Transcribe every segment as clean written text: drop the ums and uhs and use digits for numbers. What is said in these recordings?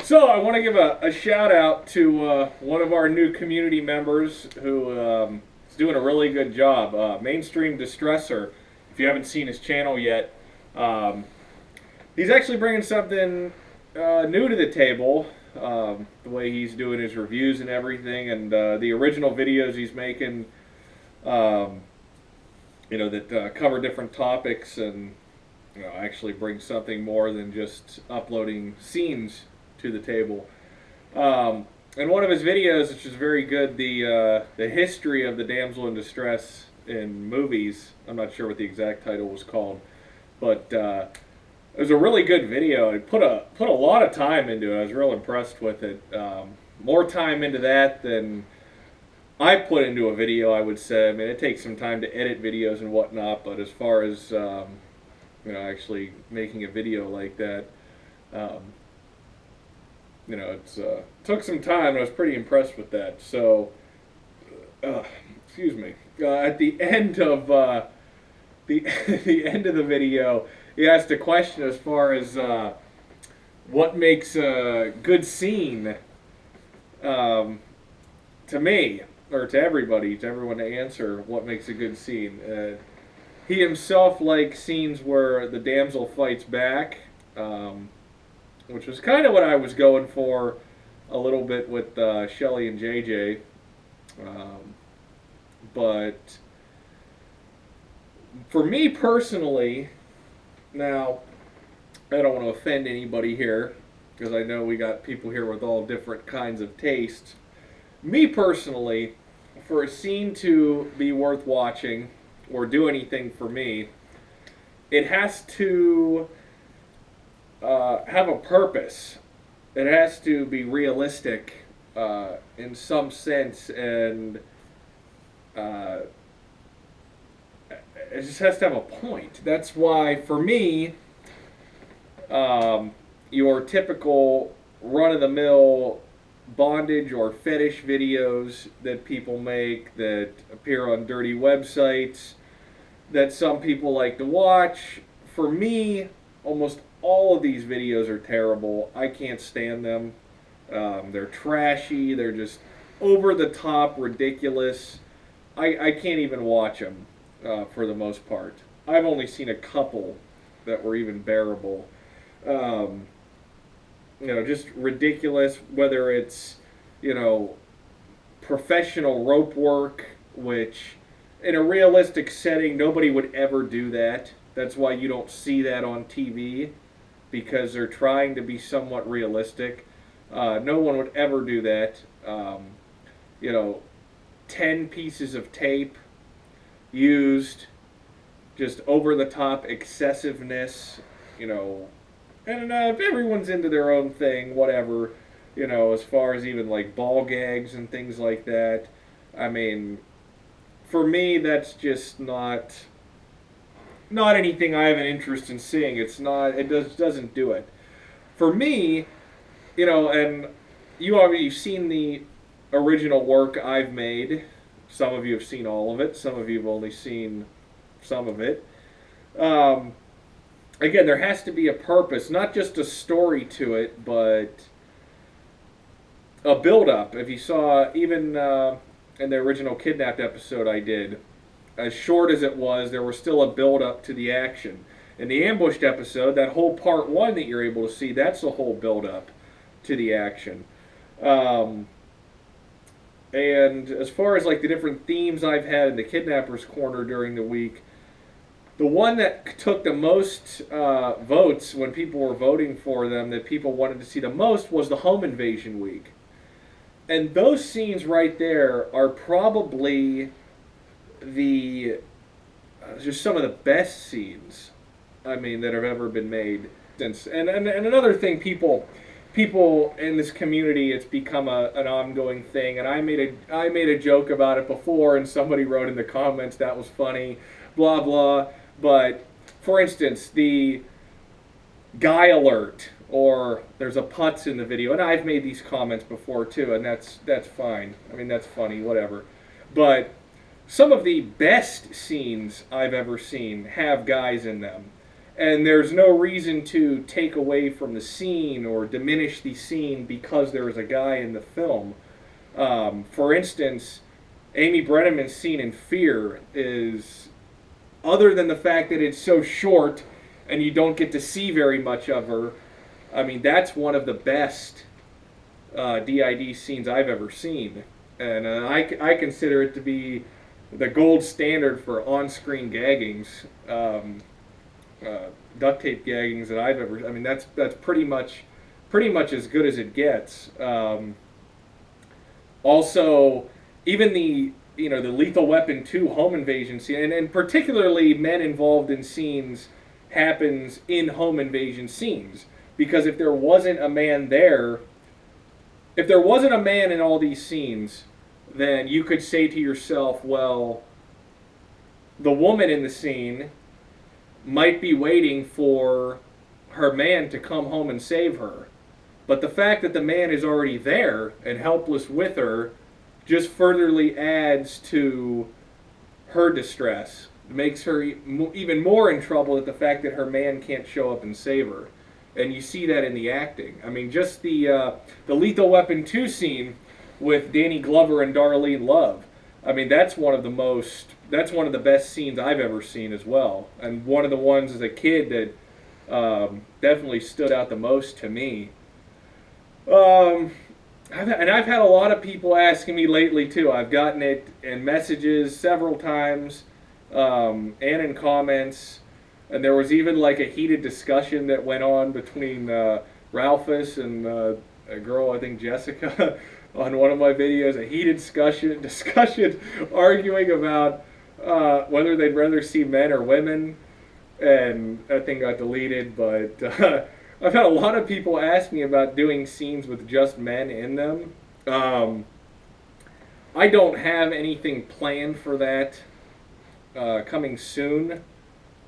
So I want to give a shout out to one of our new community members who is doing a really good job. Mainstream Distressor. If you haven't seen his channel yet, um, he's actually bringing something new to the table. The way he's doing his reviews and everything, and the original videos he's making, um, that cover different topics and actually bring something more than just uploading scenes to the table. And one of his videos, which is very good, the history of the damsel in distress in movies. I'm not sure what the exact title was called, but it was a really good video. It put a lot of time into it. I was real impressed with it. More time into that than I put into a video, I would say. I mean, it takes some time to edit videos and whatnot, but as far as actually making a video like that, it's took some time. I was pretty impressed with that. So, excuse me. At the end of the end of the video, he asked a question as far as what makes a good scene to me, or to everybody, to everyone to answer what makes a good scene. He himself likes scenes where the damsel fights back, which was kind of what I was going for a little bit with Shelly and JJ. But for me personally, now, I don't want to offend anybody here, because I know we got people here with all different kinds of tastes. Me personally, for a scene to be worth watching or do anything for me, it has to have a purpose. It has to be realistic in some sense, and it just has to have a point. That's why, for me, your typical run-of-the-mill bondage or fetish videos that people make that appear on dirty websites that some people like to watch, for me, almost all of these videos are terrible. I can't stand them. They're trashy. They're just over-the-top, ridiculous. I can't even watch them for the most part. I've only seen a couple that were even bearable. Just ridiculous, whether it's, professional rope work, which in a realistic setting, nobody would ever do that. That's why you don't see that on TV, because they're trying to be somewhat realistic. No one would ever do that. 10 pieces of tape used, just over-the-top excessiveness, and if everyone's into their own thing, whatever, as far as even like ball gags and things like that. I mean, for me, that's just not anything I have an interest in seeing. It doesn't do it. For me, and you've seen the original work I've made. Some of you have seen all of it. Some of you have only seen some of it. Again, there has to be a purpose, not just a story to it, but a build-up. If you saw, even in the original Kidnapped episode I did, as short as it was, there was still a build-up to the action. In the Ambushed episode, that whole part one that you're able to see, that's the whole build-up to the action. And as far as like the different themes I've had in the Kidnappers Corner during the week, the one that took the most votes when people were voting for them, that people wanted to see the most, was the Home Invasion week. And those scenes right there are probably just some of the best scenes, that have ever been made. And another thing, people in this community, it's become an ongoing thing. And I made a joke about it before, and somebody wrote in the comments that was funny, blah blah. But for instance, the guy alert, or there's a putz in the video, and I've made these comments before too, and that's fine. I mean, that's funny, whatever. But some of the best scenes I've ever seen have guys in them. and there's no reason to take away from the scene or diminish the scene because there is a guy in the film. For instance, Amy Brenneman's scene in Fear is, other than the fact that it's so short and you don't get to see very much of her, I mean, that's one of the best DiD scenes I've ever seen. And I consider it to be the gold standard for on-screen gaggings, duct tape gaggings that I've ever. I mean, that's pretty much as good as it gets. Also, even the the Lethal Weapon 2 home invasion scene, and particularly men involved in scenes, happens in home invasion scenes, because if there wasn't a man there, if there wasn't a man in all these scenes, then you could say to yourself, well, the woman in the scene might be waiting for her man to come home and save her. But the fact that the man is already there and helpless with her just furtherly adds to her distress. It makes her even more in trouble at the fact that her man can't show up and save her. And you see that in the acting. I mean, just the Lethal Weapon 2 scene with Danny Glover and Darlene Love. I mean, that's one of the best scenes I've ever seen as well. And one of the ones as a kid that definitely stood out the most to me. I've had a lot of people asking me lately too. I've gotten it in messages several times, and in comments. And there was even like a heated discussion that went on between Ralphus and a girl, I think Jessica, on one of my videos. A heated discussion arguing about whether they'd rather see men or women. And that thing got deleted, but I've had a lot of people ask me about doing scenes with just men in them. I don't have anything planned for that coming soon.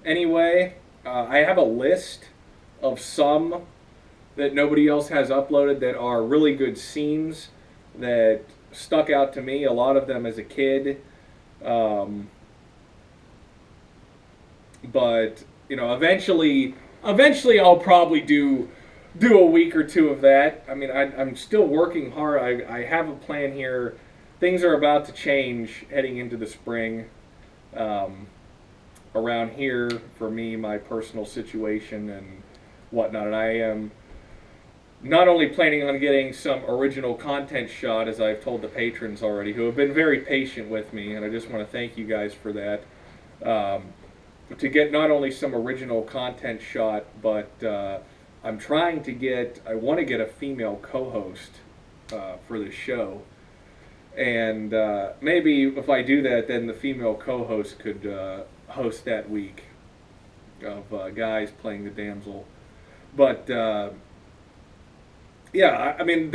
Anyway, I have a list of some that nobody else has uploaded that are really good scenes that stuck out to me, a lot of them as a kid. But, eventually I'll probably do a week or two of that. I mean, I'm still working hard. I have a plan here. Things are about to change heading into the spring. Around here, for me, my personal situation and whatnot. And I am not only planning on getting some original content shot, as I've told the patrons already, who have been very patient with me, and I just want to thank you guys for that. To get not only some original content shot, but I want to get a female co-host for the show. And maybe if I do that, then the female co-host could host that week of guys playing the damsel. But yeah, I mean,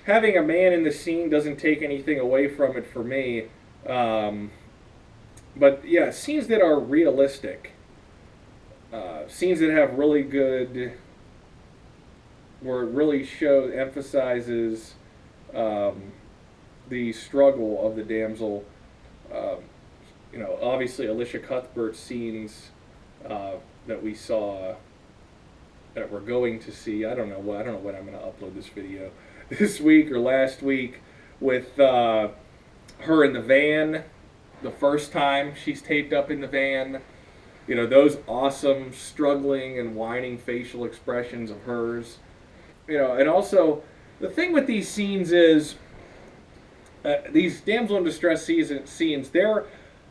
having a man in the scene doesn't take anything away from it for me. But yeah, scenes that are realistic, scenes that have really good, where it really emphasizes the struggle of the damsel. Obviously Alicia Cuthbert's scenes that we saw, that we're going to see. I don't know when I'm going to upload this video, this week or last week, with her in the van. The first time she's taped up in the van, those awesome struggling and whining facial expressions of hers. And also the thing with these scenes is these damsel in distress scenes, they're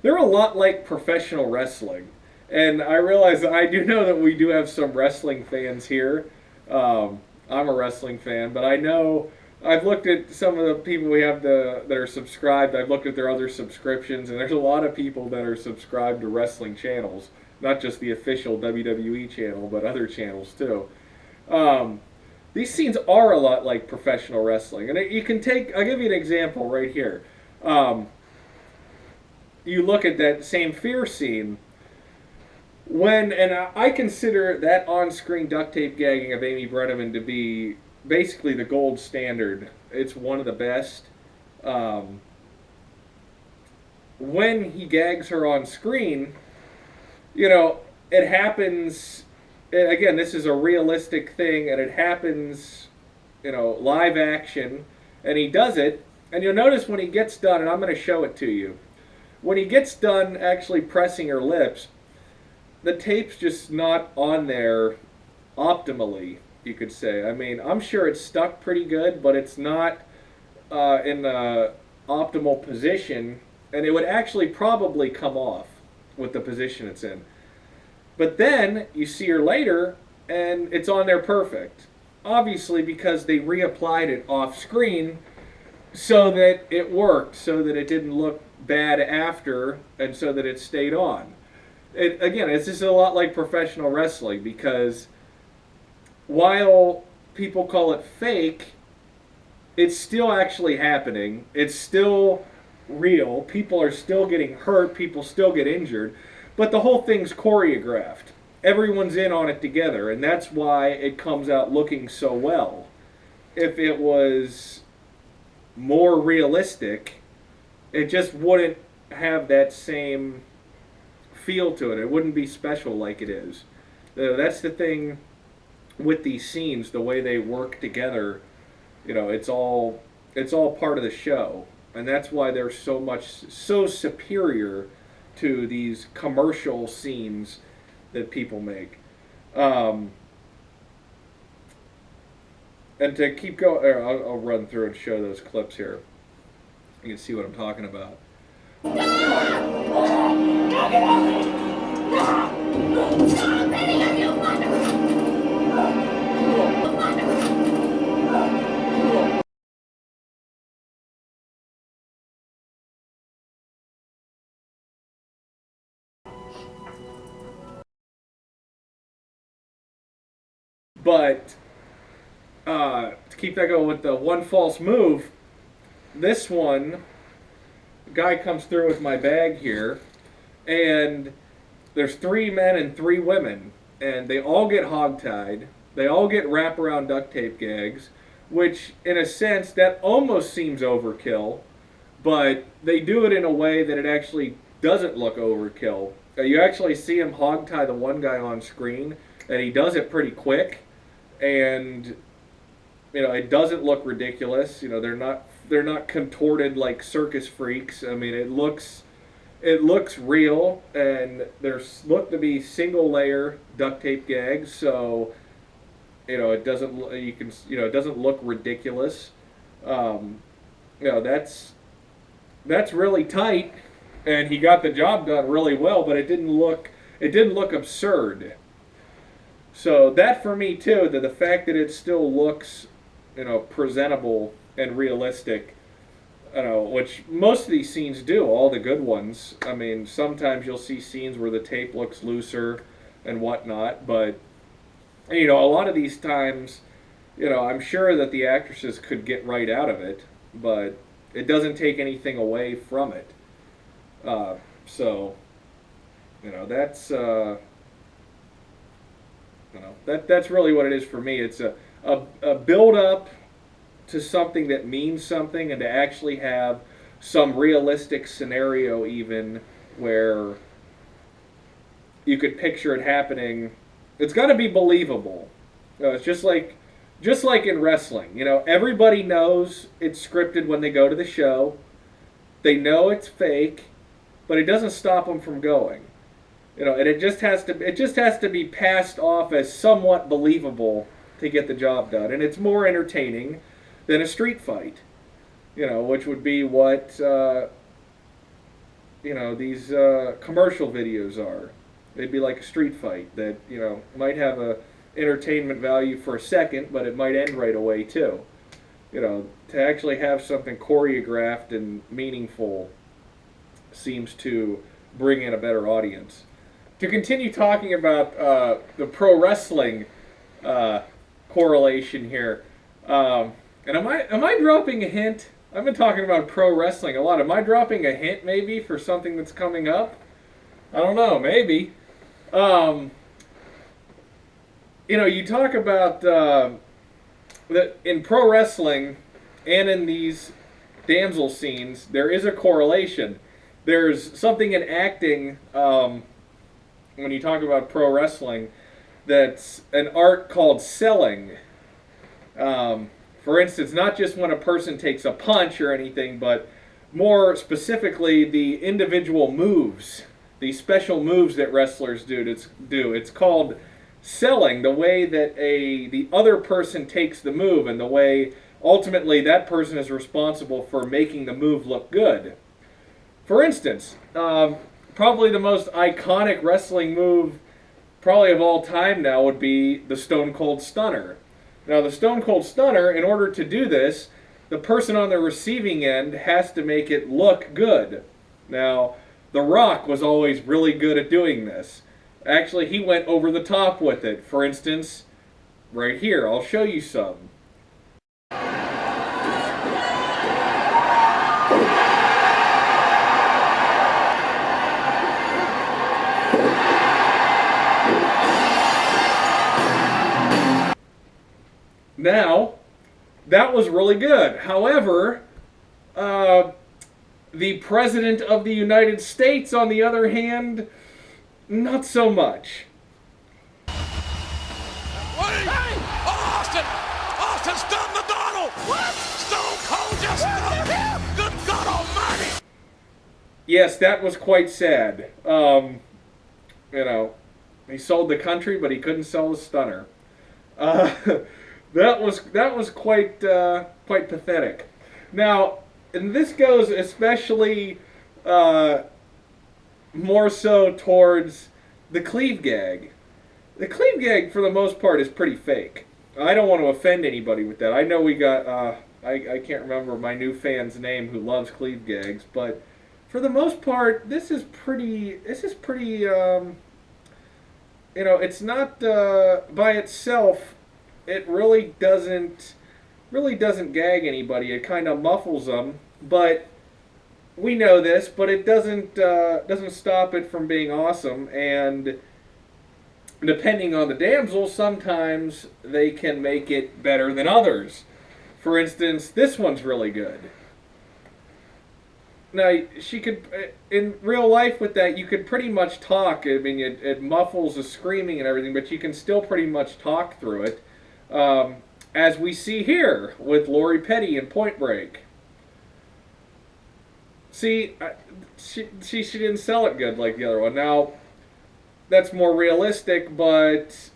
a lot like professional wrestling. And I realize that I do know that we do have some wrestling fans here. I'm a wrestling fan, but I know I've looked at some of the people we have that are subscribed. I've looked at their other subscriptions, and there's a lot of people that are subscribed to wrestling channels, not just the official WWE channel, but other channels too. These scenes are a lot like professional wrestling, and I'll give you an example right here. You look at that same Fear scene, and I consider that on-screen duct tape gagging of Amy Brenneman to be basically the gold standard. It's one of the best. When he gags her on screen, it happens. Again, this is a realistic thing, and it happens, live action, and he does it. And you'll notice when he gets done, and I'm going to show it to you. When he gets done actually pressing her lips, the tape's just not on there optimally, you could say. I mean, I'm sure it's stuck pretty good, but it's not in the optimal position, and it would actually probably come off with the position it's in. But then you see her later, and it's on there perfect. Obviously, because they reapplied it off screen so that it worked, so that it didn't look bad after, and so that it stayed on. Again, it's just a lot like professional wrestling, because while people call it fake, it's still actually happening. It's still real. People are still getting hurt. People still get injured. But the whole thing's choreographed. Everyone's in on it together, and that's why it comes out looking so well. If it was more realistic, it just wouldn't have that same feel to it. It wouldn't be special like it is. That's the thing with these scenes, the way they work together. It's all part of the show, and that's why they're so superior to these commercial scenes that people make. And to keep going, I'll run through and show those clips here. You can see what I'm talking about. But to keep that going with the one false move, this one, guy comes through with my bag here, and there's 3 men and 3 women, and they all get hogtied. They all get wraparound duct tape gags, which in a sense that almost seems overkill, but they do it in a way that it actually doesn't look overkill. You actually see him hogtie the one guy on screen, and he does it pretty quick, and it doesn't look ridiculous. They're not contorted like circus freaks. I mean, it looks real, and there's look to be single layer duct tape gags, so it doesn't it doesn't look ridiculous. That's really tight, and he got the job done really well, but it didn't look absurd. So that for me too, the fact that it still looks presentable and realistic, which most of these scenes do, all the good ones. I mean, sometimes you'll see scenes where the tape looks looser and whatnot, but a lot of these times, I'm sure that the actresses could get right out of it, but it doesn't take anything away from it. So that's that's really what it is for me. It's a build up to something that means something, and to actually have some realistic scenario even where you could picture it happening. It's got to be believable. It's just like in wrestling. Everybody knows it's scripted when they go to the show. They know it's fake, but it doesn't stop them from going. And it just has to be passed off as somewhat believable to get the job done, and it's more entertaining than a street fight. Which would be what these commercial videos are. They'd be like a street fight that might have a entertainment value for a second, but it might end right away too. To actually have something choreographed and meaningful seems to bring in a better audience. To continue talking about the pro wrestling correlation here, and am I dropping a hint? I've been talking about pro wrestling a lot. Am I dropping a hint maybe for something that's coming up? I don't know, maybe. You talk about that in pro wrestling and in these damsel scenes, there is a correlation. There's something in acting when you talk about pro wrestling, that's an art called selling. For instance, not just when a person takes a punch or anything, but more specifically the individual moves, the special moves that wrestlers do. It's called selling, the way that the other person takes the move and the way ultimately that person is responsible for making the move look good. For instance, probably the most iconic wrestling move probably of all time now would be the Stone Cold Stunner. Now, the Stone Cold Stunner, in order to do this, the person on the receiving end has to make it look good. Now, The Rock was always really good at doing this. Actually, he went over the top with it. For instance, right here, I'll show you some. Now, that was really good. However, the President of the United States, on the other hand, not so much. What are you? Oh, Austin! Austin, stop the Donald! What? Stone Cold just stopped him! Good God Almighty! Yes, that was quite sad. He sold the country, but he couldn't sell the stunner. That was quite pathetic. Now, and this goes especially more so towards the cleave gag. The cleave gag, for the most part, is pretty fake. I don't want to offend anybody with that. I know we got I can't remember my new fan's name who loves cleave gags, but for the most part, this is pretty. It's not by itself. It really doesn't gag anybody. It kind of muffles them, but we know this. But it doesn't stop it from being awesome. And depending on the damsel, sometimes they can make it better than others. For instance, this one's really good. Now, she could, in real life with that, you could pretty much talk. I mean, it muffles the screaming and everything, but you can still pretty much talk through it. As we see here with Lori Petty in Point Break. See, she didn't sell it good like the other one. Now, that's more realistic, but,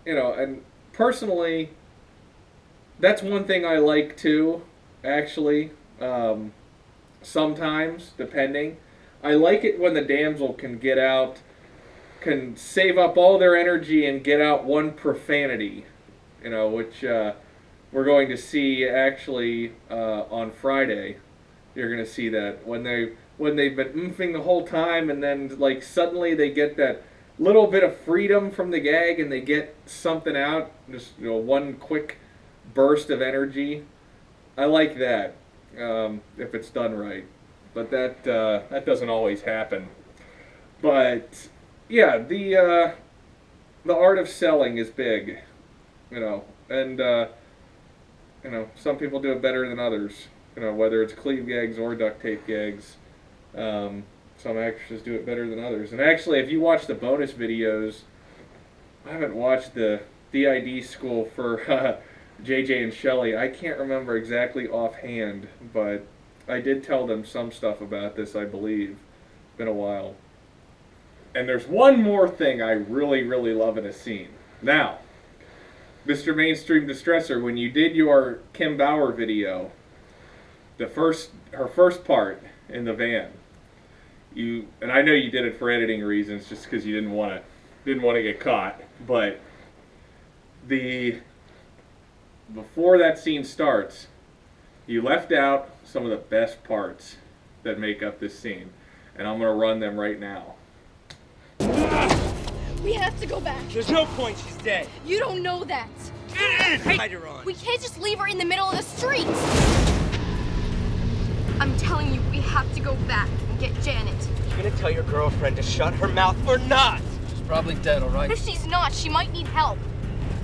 and personally, that's one thing I like too, actually. Sometimes, depending. I like it when the damsel can save up all their energy and get out one profanity, which we're going to see actually on Friday. You're going to see that when they've been oofing the whole time, and then like suddenly they get that little bit of freedom from the gag and they get something out, just one quick burst of energy. I like that if it's done right, but that doesn't always happen. But yeah, the art of selling is big, and some people do it better than others. Whether it's cleave gags or duct tape gags, some actresses do it better than others. And actually, if you watch the bonus videos, I haven't watched the DiD school for JJ and Shelly. I can't remember exactly offhand, but I did tell them some stuff about this, I believe. It's been a while. And there's one more thing I really, really love in a scene. Now, Mr. Mainstream Distressor, when you did your Kim Bauer video, her first part in the van, and I know you did it for editing reasons, just because you didn't want to get caught, but before that scene starts, you left out some of the best parts that make up this scene, and I'm going to run them right now. We have to go back. There's no point, she's dead. You don't know that. Hide her on. We can't just leave her in the middle of the street. I'm telling you, we have to go back and get Janet. You gonna tell your girlfriend to shut her mouth or not? She's probably dead, all right? If she's not, she might need help.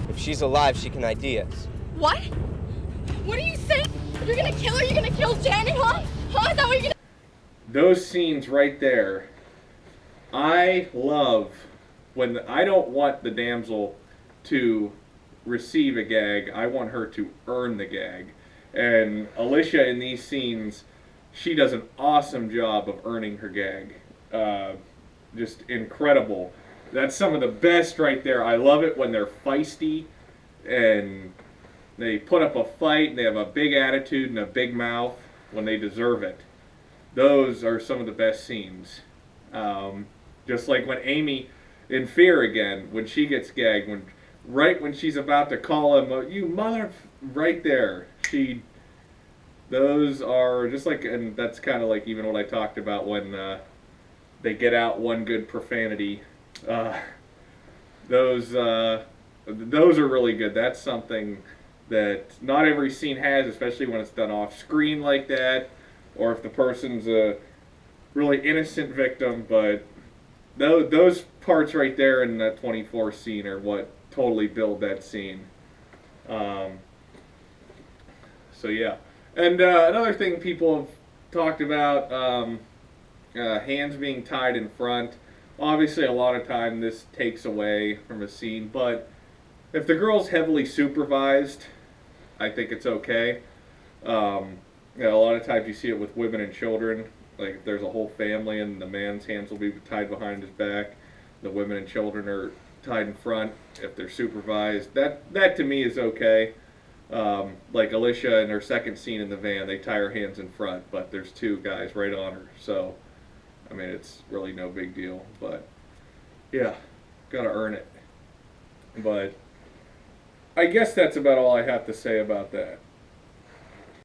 If she's alive, she can ID us. What? What are you saying? You're gonna kill her? You're gonna kill Janet, huh? Huh? Is that what you're gonna... Those scenes right there, I love when I don't want the damsel to receive a gag. I want her to earn the gag. And Alicia in these scenes, she does an awesome job of earning her gag. Just incredible. That's some of the best right there. I love it when they're feisty and they put up a fight and they have a big attitude and a big mouth when they deserve it. Those are some of the best scenes. Just like when Amy in Fear again, when she gets gagged, right when she's about to call him, you mother, right there. Those are just like, and that's kind of like even what I talked about when they get out one good profanity. Those are really good. That's something that not every scene has, especially when it's done off screen like that, or if the person's a really innocent victim. But those parts right there in that 24 scene are what totally build that scene. So yeah. And another thing people have talked about, hands being tied in front. Obviously, a lot of time this takes away from a scene, but if the girl's heavily supervised, I think it's okay. A lot of times you see it with women and children. Like if there's a whole family and the man's hands will be tied behind his back, the women and children are tied in front. If they're supervised, that to me is okay. Like Alicia in her second scene in the van, they tie her hands in front, but there's two guys right on her. So, I mean, it's really no big deal. But, yeah, gotta earn it. But, I guess that's about all I have to say about that.